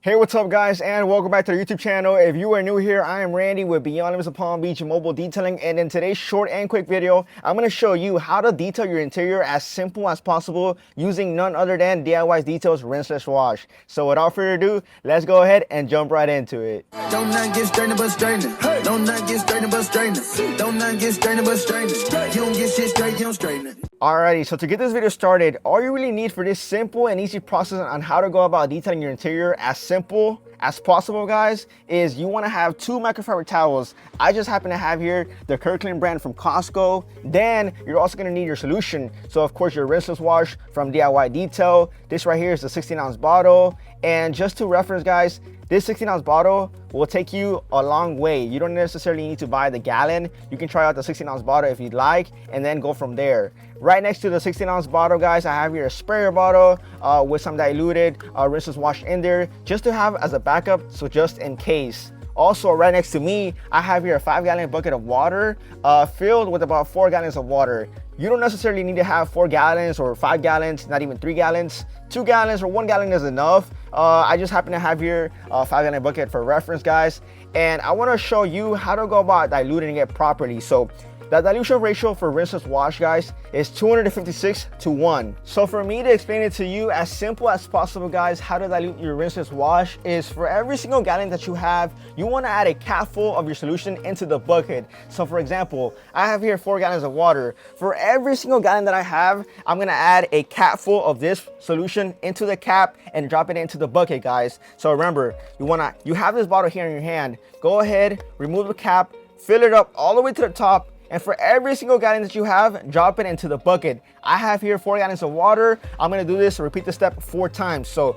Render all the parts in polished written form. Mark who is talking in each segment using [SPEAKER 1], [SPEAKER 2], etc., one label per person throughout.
[SPEAKER 1] Hey, what's up guys, and welcome back to the YouTube channel. If you are new here, I am Randy with Beyond Limits of Palm Beach Mobile Detailing, and in today's short and quick video, I'm going to show you how to detail your interior as simple as possible using none other than DIY's Details Rinseless Wash. So without further ado, let's go ahead and jump right into it.
[SPEAKER 2] Don't not get strained but straightening. Don't not get strained but straightening. Don't not get strained but straightening. You don't get shit straight, you don't straighten it.
[SPEAKER 1] Alrighty, so to get this video started, all you really need for this simple and easy process on how to go about detailing your interior as simple as possible, guys, is you want to have two microfiber towels. I just happen to have here the Kirkland brand from Costco. Then you're also going to need your solution. So of course your rinseless wash from DIY Detail. This right here is the 16-ounce bottle. And just to reference, guys, this 16-ounce bottle will take you a long way. You don't necessarily need to buy the gallon. You can try out the 16-ounce bottle if you'd like, and then go from there. Right next to the 16-ounce bottle, guys, I have here a sprayer bottle with some diluted rinseless wash in there, just to have as a backup, so just in case. Also, right next to me, I have here a 5-gallon bucket of water filled with about 4 gallons of water. You don't necessarily need to have 4 gallons or 5 gallons, not even 3 gallons. 2 gallons or 1 gallon is enough. I just happen to have here a 5-gallon bucket for reference, guys. And I want to show you how to go about diluting it properly. So the dilution ratio for rinseless wash, guys, is 256:1. So for me to explain it to you as simple as possible, guys, how to dilute your rinseless wash is for every single gallon that you have, you want to add a capful of your solution into the bucket. So for example, I have here 4 gallons of water. For every single gallon that I have, I'm going to add a capful of this solution into the cap and drop it into the bucket, guys. So remember, you have this bottle here in your hand. Go ahead, remove the cap, fill it up all the way to the top. And for every single gallon that you have, drop it into the bucket. I have here 4 gallons of water. I'm going to do this, repeat the step 4 times. So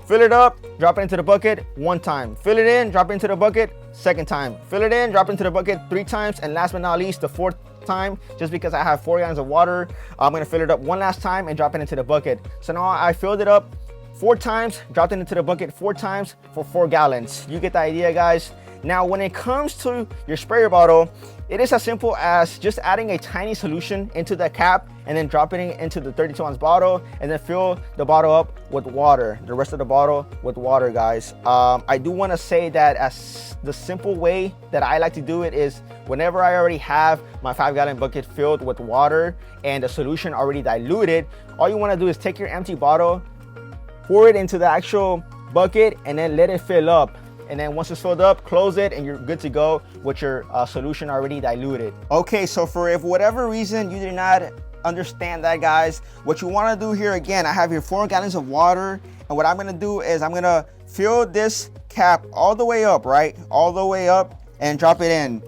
[SPEAKER 1] fill it up, drop it into the bucket 1 time. Fill it in, drop it into the bucket 2nd time. Fill it in, drop it into the bucket 3 times. And last but not least, the 4th time, just because I have 4 gallons of water, I'm going to fill it up 1 last time and drop it into the bucket. So now I filled it up 4 times, dropped it into the bucket 4 times for 4 gallons. You get the idea, guys. Now, when it comes to your sprayer bottle, it is as simple as just adding a tiny solution into the cap and then dropping it into the 32-ounce bottle, and then fill the bottle up with water, the rest of the bottle with water, guys. I do want to say that as the simple way that I like to do it is whenever I already have my 5-gallon bucket filled with water and the solution already diluted, all you want to do is take your empty bottle, pour it into the actual bucket, and then let it fill up. And then once it's filled up, close it, and you're good to go with your solution already diluted. Okay, so if whatever reason you did not understand that, guys, what you want to do here, again, I have here 4 gallons of water, and what I'm going to do is I'm going to fill this cap all the way up, right? All the way up, and drop it in.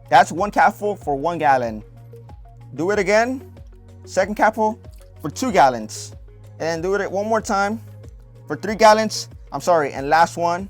[SPEAKER 1] That's 1 capful for 1 gallon. Do it again. 2nd capful for 2 gallons. And then do it 1 more time for 3 gallons. I'm sorry, and last one.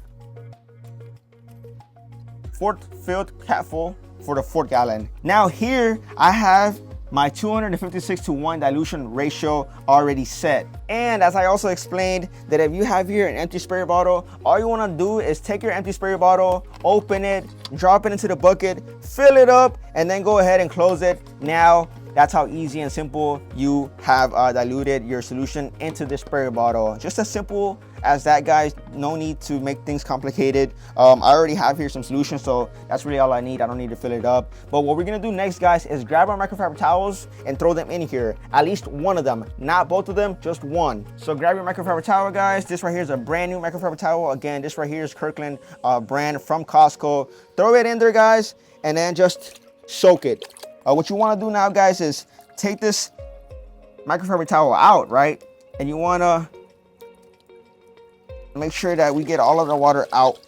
[SPEAKER 1] 4th filled capful for the 4th gallon. Now here I have my 256:1 dilution ratio already set. And as I also explained, that if you have here an empty sprayer bottle, all you want to do is take your empty sprayer bottle, open it, drop it into the bucket, fill it up, and then go ahead and close it. Now that's how easy and simple you have diluted your solution into this sprayer bottle. Just as simple as that, guys. No need to make things complicated. I already have here some solutions, so that's really all I need. I don't need to fill it up. But what we're gonna do next, guys, is grab our microfiber towels and throw them in here. At least one of them, not both of them, just one. So grab your microfiber towel, guys. This right here is a brand new microfiber towel. Again, this right here is Kirkland brand from Costco. Throw it in there, guys, and then just soak it. What you want to do now, guys, is take this microfiber towel out, right? And you want to make sure that we get all of the water out.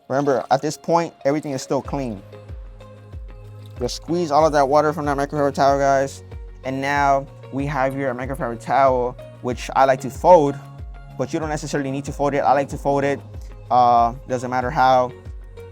[SPEAKER 1] Remember, at this point, everything is still clean. Just squeeze all of that water from that microfiber towel, guys. And now we have here a microfiber towel, which I like to fold, but you don't necessarily need to fold it. I like to fold it. Doesn't matter how.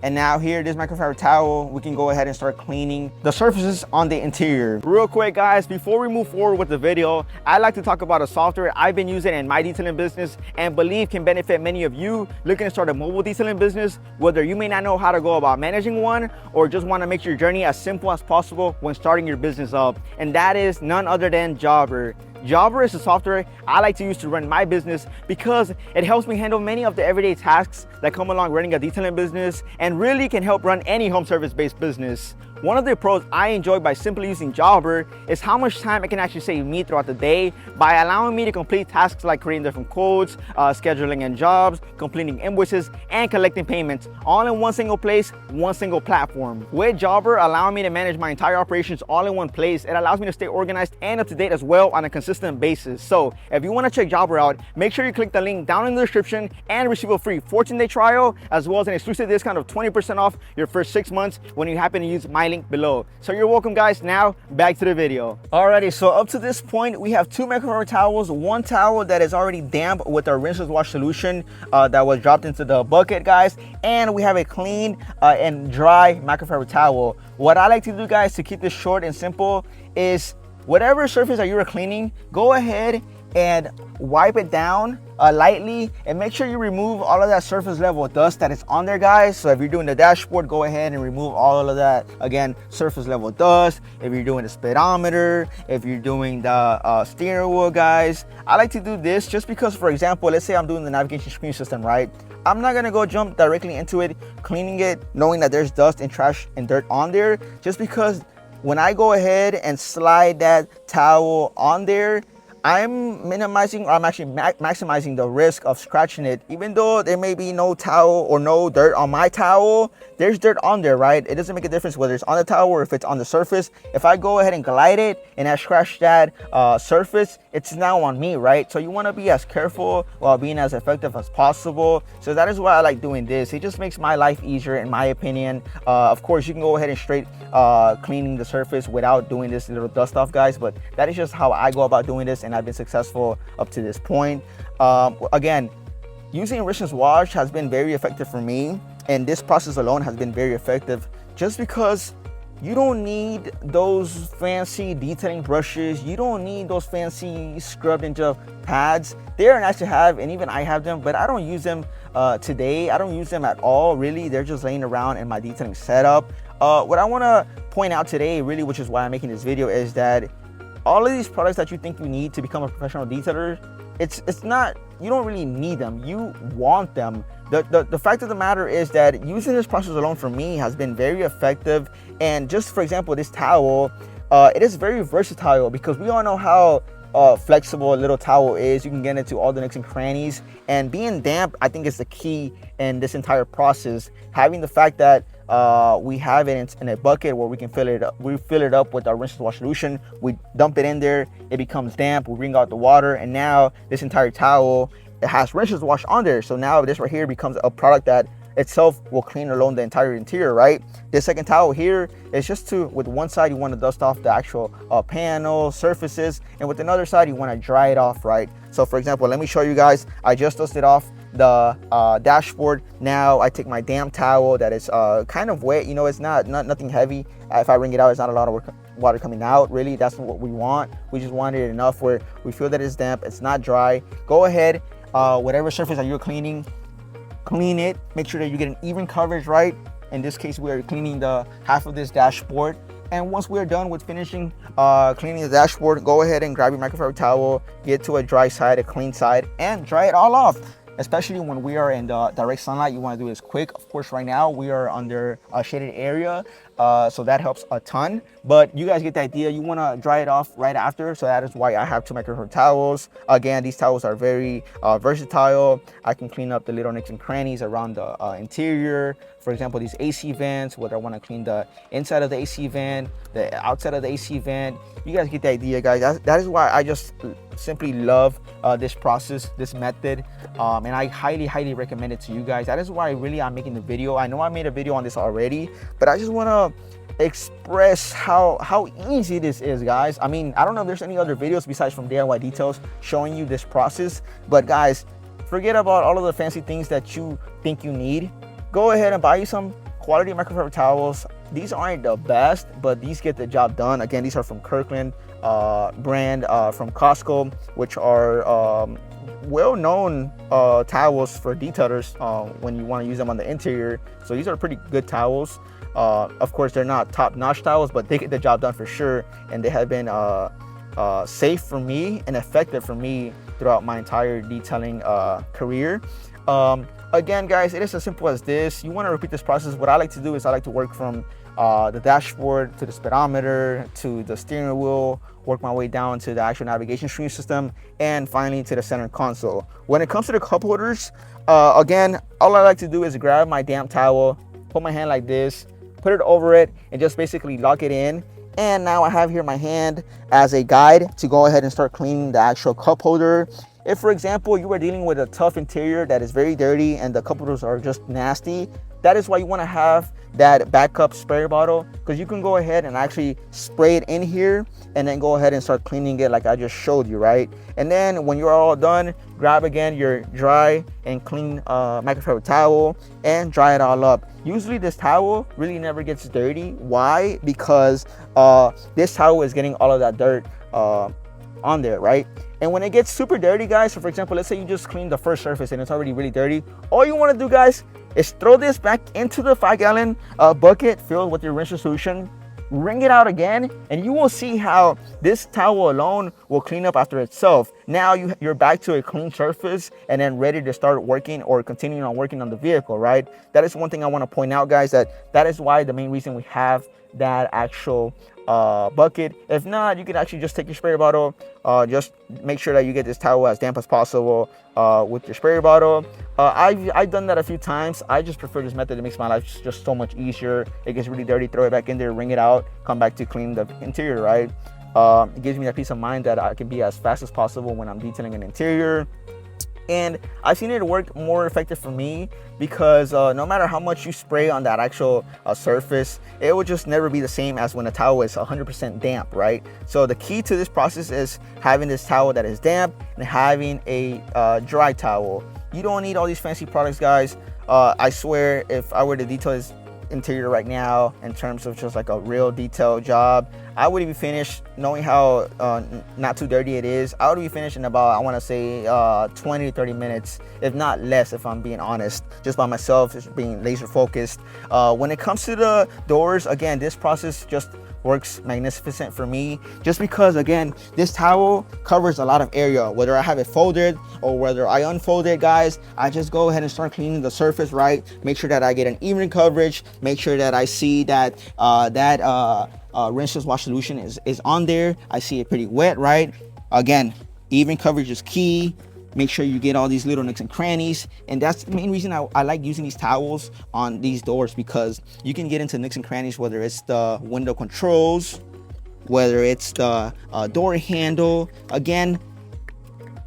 [SPEAKER 1] And now here, this microfiber towel, we can go ahead and start cleaning the surfaces on the interior. Real quick, guys, before we move forward with the video, I'd like to talk about a software I've been using in my detailing business and believe can benefit many of you looking to start a mobile detailing business, whether you may not know how to go about managing one or just want to make your journey as simple as possible when starting your business up. And that is none other than Jobber. Jobber is the software I like to use to run my business because it helps me handle many of the everyday tasks that come along running a detailing business and really can help run any home service based business. One of the pros I enjoy by simply using Jobber is how much time it can actually save me throughout the day by allowing me to complete tasks like creating different codes, scheduling in jobs, completing invoices, and collecting payments all in one single place, one single platform. With Jobber allowing me to manage my entire operations all in one place, it allows me to stay organized and up to date as well on a consistent basis. So if you want to check Jobber out, make sure you click the link down in the description and receive a free 14-day trial as well as an exclusive discount of 20% off your first 6 months when you happen to use my link below. So you're welcome, guys. Now back to the video. Alrighty, so up to this point we have 2 microfiber towels, 1 towel that is already damp with our rinseless wash solution that was dropped into the bucket, guys, and we have a clean and dry microfiber towel. What I like to do, guys, to keep this short and simple is whatever surface that you are cleaning, go ahead and wipe it down lightly and make sure you remove all of that surface level dust that is on there, guys. So if you're doing the dashboard, go ahead and remove all of that, again, surface level dust. If you're doing the speedometer, if you're doing the steering wheel, guys, I like to do this just because, for example, let's say I'm doing the navigation screen system, right? I'm not gonna go jump directly into it, cleaning it, knowing that there's dust and trash and dirt on there, just because when I go ahead and slide that towel on there, I'm minimizing, or I'm actually maximizing the risk of scratching it. Even though there may be no towel or no dirt on my towel, there's dirt on there, right? It doesn't make a difference whether it's on the towel or if it's on the surface. If I go ahead and glide it and I scratch that surface, it's now on me, right? So you want to be as careful while being as effective as possible. So that is why I like doing this. It just makes my life easier, in my opinion. Of course, you can go ahead and straight cleaning the surface without doing this little dust off, guys, but that is just how I go about doing this, and I've been successful up to this point. Again, using Rinseless Wash has been very effective for me, and this process alone has been very effective just because you don't need those fancy detailing brushes. You don't need those fancy scrubbed and gel pads. They are nice to have, and even I have them, but I don't use them today. I don't use them at all, really. They're just laying around in my detailing setup. What I want to point out today, really, which is why I'm making this video, is that all of these products that you think you need to become a professional detailer, it's not, you don't really need them. You want them. The fact of the matter is that using this process alone for me has been very effective. And just for example, this towel, it is very versatile because we all know how flexible a little towel is. You can get into all the nooks and crannies, and being damp, I think, is the key in this entire process. Having the fact that we have it in a bucket where we can fill it up. We fill it up with our rinseless wash solution. We dump it in there. It becomes damp. We wring out the water, and now this entire towel, it has rinseless wash on there. So now this right here becomes a product that itself will clean alone the entire interior, right? This second towel here is just to, with one side you want to dust off the actual panel surfaces, and with another side you want to dry it off, right? So for example, let me show you guys. I just dusted off the dashboard. Now I take my damp towel that is kind of wet, you know, it's not nothing heavy. If I wring it out, it's not a lot of water coming out, really. That's what we want. We just want it enough where we feel that it's damp, it's not dry. Go ahead, whatever surface that you're cleaning, clean it. Make sure that you get an even coverage, right? In this case, we are cleaning the half of this dashboard. And once we're done with finishing cleaning the dashboard, go ahead and grab your microfiber towel, get to a dry side, a clean side, and dry it all off. Especially when we are in the direct sunlight, you want to do this quick. Of course, right now we are under a shaded area, so that helps a ton. But you guys get the idea. You want to dry it off right after, so that is why I have 2 microfiber towels. Again, these towels are very versatile. I can clean up the little nicks and crannies around the interior. For example, these AC vents, whether I want to clean the inside of the AC vent, the outside of the AC vent. You guys get the idea, guys. That is why I just simply love this process, this method, and I highly recommend it to you guys. That is why really I'm making the video. I know I made a video on this already, but I just want to express how easy this is, guys. I mean, I don't know if there's any other videos besides from DIY Details showing you this process, but guys, forget about all of the fancy things that you think you need. Go ahead and buy you some quality microfiber towels. These aren't the best, but these get the job done. Again, these are from Kirkland brand from Costco, which are well-known towels for detailers when you want to use them on the interior. So these are pretty good towels. Of course, they're not top-notch towels, but they get the job done for sure, and they have been safe for me and effective for me throughout my entire detailing career. Again, guys, it is as simple as this. You want to repeat this process. What I like to do is I like to work from the dashboard to the speedometer to the steering wheel, work my way down to the actual navigation screen system, and finally to the center console. When it comes to the cup holders, again, all I like to do is grab my damp towel, put my hand like this, put it over it, and just basically lock it in. And now I have here my hand as a guide to go ahead and start cleaning the actual cup holder. If, for example, you are dealing with a tough interior that is very dirty and the cup holders are just nasty, that is why you want to have that backup spray bottle, because you can go ahead and actually spray it in here and then go ahead and start cleaning it like I just showed you, right? And then when you're all done, grab again your dry and clean microfiber towel and dry it all up. Usually this towel really never gets dirty. Why? Because this towel is getting all of that dirt on there, right? And when it gets super dirty, guys, so for example, let's say you just cleaned the first surface and it's already really dirty, all you want to do, guys, is throw this back into the 5-gallon bucket filled with your rinse solution, wring it out again, and you will see how this towel alone will clean up after itself. Now you're back to a clean surface and then ready to start working or continuing on working on the vehicle, right? That is one thing I want to point out, guys, that is why the main reason we have that actual bucket. If not, you can actually just take your spray bottle, just make sure that you get this towel as damp as possible with your spray bottle. I've done that a few times. I just prefer this method. It makes my life just so much easier. It gets really dirty, throw it back in there, wring it out, come back to clean the interior, right? It gives me that peace of mind that I can be as fast as possible when I'm detailing an interior. And I've seen it work more effective for me because no matter how much you spray on that actual surface, it will just never be the same as when a towel is 100% damp, right? So the key to this process is having this towel that is damp and having a dry towel. You don't need all these fancy products, guys. I swear, if I were to detail this interior right now in terms of just like a real detailed job, I would be finished, knowing how not too dirty it is, I would be finished in about, I want to say 20 to 30 minutes, if not less, if I'm being honest, just by myself, just being laser focused. When it comes to the doors, again, this process just works magnificent for me, just because, again, this towel covers a lot of area. Whether I have it folded or whether I unfold it, guys, I just go ahead and start cleaning the surface, right? Make sure that I get an even coverage, make sure that I see that rinseless wash solution is on there. I see it pretty wet, right? Again, even coverage is key. Make sure you get all these little nooks and crannies, and that's the main reason I like using these towels on these doors, because you can get into nooks and crannies, whether it's the window controls, whether it's the door handle. Again,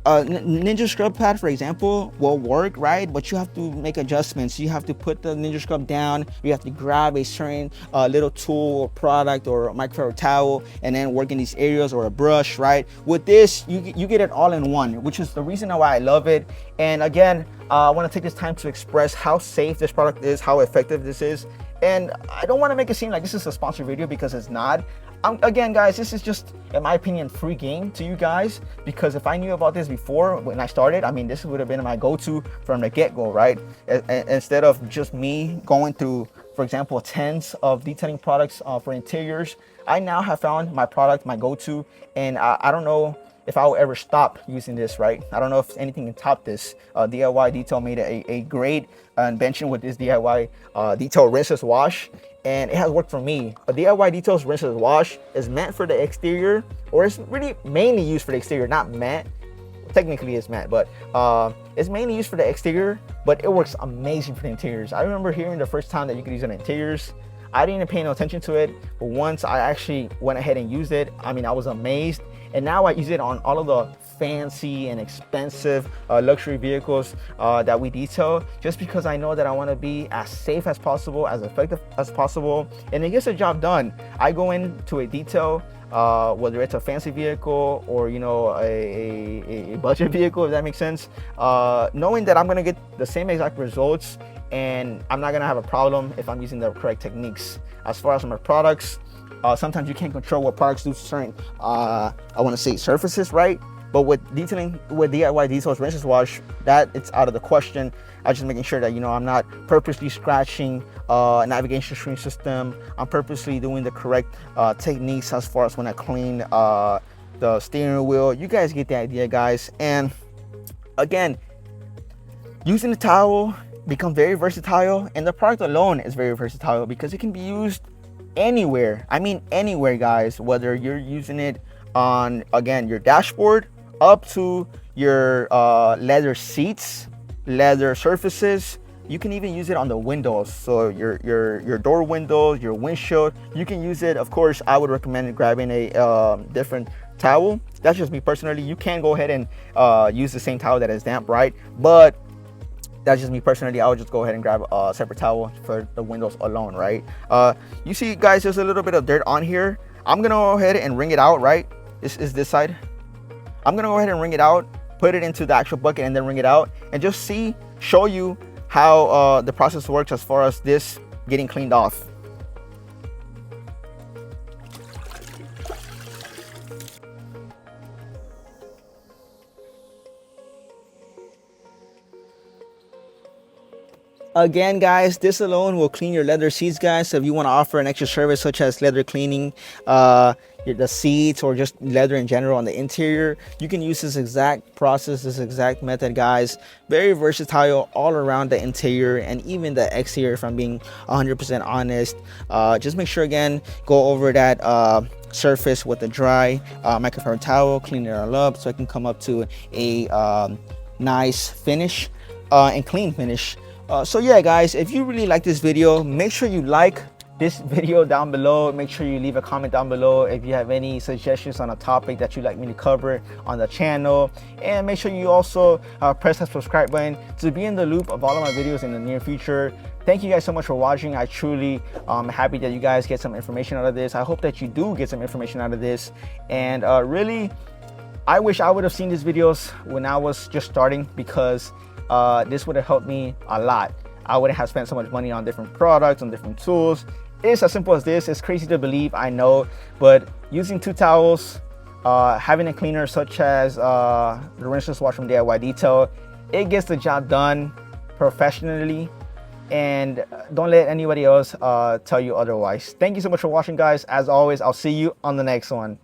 [SPEAKER 1] Ninja scrub pad, for example, will work, right? But you have to make adjustments. You have to put the Ninja scrub down, you have to grab a certain little tool or product or a microfiber towel and then work in these areas, or a brush, right? With this, you get it all in one, which is the reason why I love it. And again, I want to take this time to express how safe this product is, how effective this is. And I don't want to make it seem like this is a sponsored video, because it's not. Again, guys, this is just, in my opinion, free game to you guys, because if I knew about this before when I started, I mean, this would have been my go-to from the get-go, right? Instead of just me going through, for example, tens of detailing products for interiors, I now have found my product, my go-to, and I don't know if I will ever stop using this, right? I don't know if anything can top this. DIY Detail made a great invention with this DIY Detail Rinseless Wash, and it has worked for me. A DIY Details Rinseless Wash is meant for the exterior, or it's really mainly used for the exterior, not matte. Technically it's matte, but it's mainly used for the exterior, but it works amazing for the interiors. I remember hearing the first time that you could use it on interiors. I didn't pay no attention to it, but once I actually went ahead and used it, I mean, I was amazed. And now I use it on all of the fancy and expensive luxury vehicles that we detail, just because I know that I want to be as safe as possible, as effective as possible, and it gets the job done. I go into a detail, whether it's a fancy vehicle or, you know, a budget vehicle, if that makes sense, knowing that I'm going to get the same exact results, and I'm not going to have a problem if I'm using the correct techniques. As far as my products, sometimes you can't control what products do to certain, I want to say, surfaces, right? But with detailing with DIY Details Rinseless Wash, that it's out of the question. I'm just making sure that, you know, I'm not purposely scratching a navigation screen system. I'm purposely doing the correct techniques as far as when I clean the steering wheel. You guys get the idea, guys. And again, using the towel become very versatile, and the product alone is very versatile because it can be used anywhere. I mean anywhere, guys, whether you're using it on, again, your dashboard up to your leather seats, leather surfaces. You can even use it on the windows, so your door windows, your windshield. You can use it. Of course, I would recommend grabbing a different towel. That's just me personally. You can go ahead and use the same towel that is damp, right? But that's just me personally. I would just go ahead and grab a separate towel for the windows alone, right? You see, guys, there's a little bit of dirt on here. I'm gonna go ahead and wring it out, right? This is this side. I'm gonna go ahead and wring it out, put it into the actual bucket, and then wring it out, and just show you how the process works as far as this getting cleaned off. Again, guys, this alone will clean your leather seats, guys. So if you want to offer an extra service such as leather cleaning the seats, or just leather in general on the interior, you can use this exact process, this exact method, guys. Very versatile all around the interior and even the exterior, if I'm being 100% honest. Just make sure, again, go over that surface with a dry microfiber towel, clean it all up so it can come up to a nice finish and clean finish. So yeah, guys, if you really like this video, make sure you like this video down below. Make sure you leave a comment down below if you have any suggestions on a topic that you'd like me to cover on the channel, and make sure you also press that subscribe button to be in the loop of all of my videos in the near future. Thank you guys so much for watching. I truly am happy that you guys get some information out of this. I hope that you do get some information out of this, and really, I wish I would have seen these videos when I was just starting, because this would have helped me a lot. I wouldn't have spent so much money on different products, on different tools. It's as simple as this. It's crazy to believe, I know, but using 2 towels, having a cleaner such as the Rinseless Wash from DIY Detail, it gets the job done professionally, and don't let anybody else tell you otherwise. Thank you so much for watching, guys. As always, I'll see you on the next one.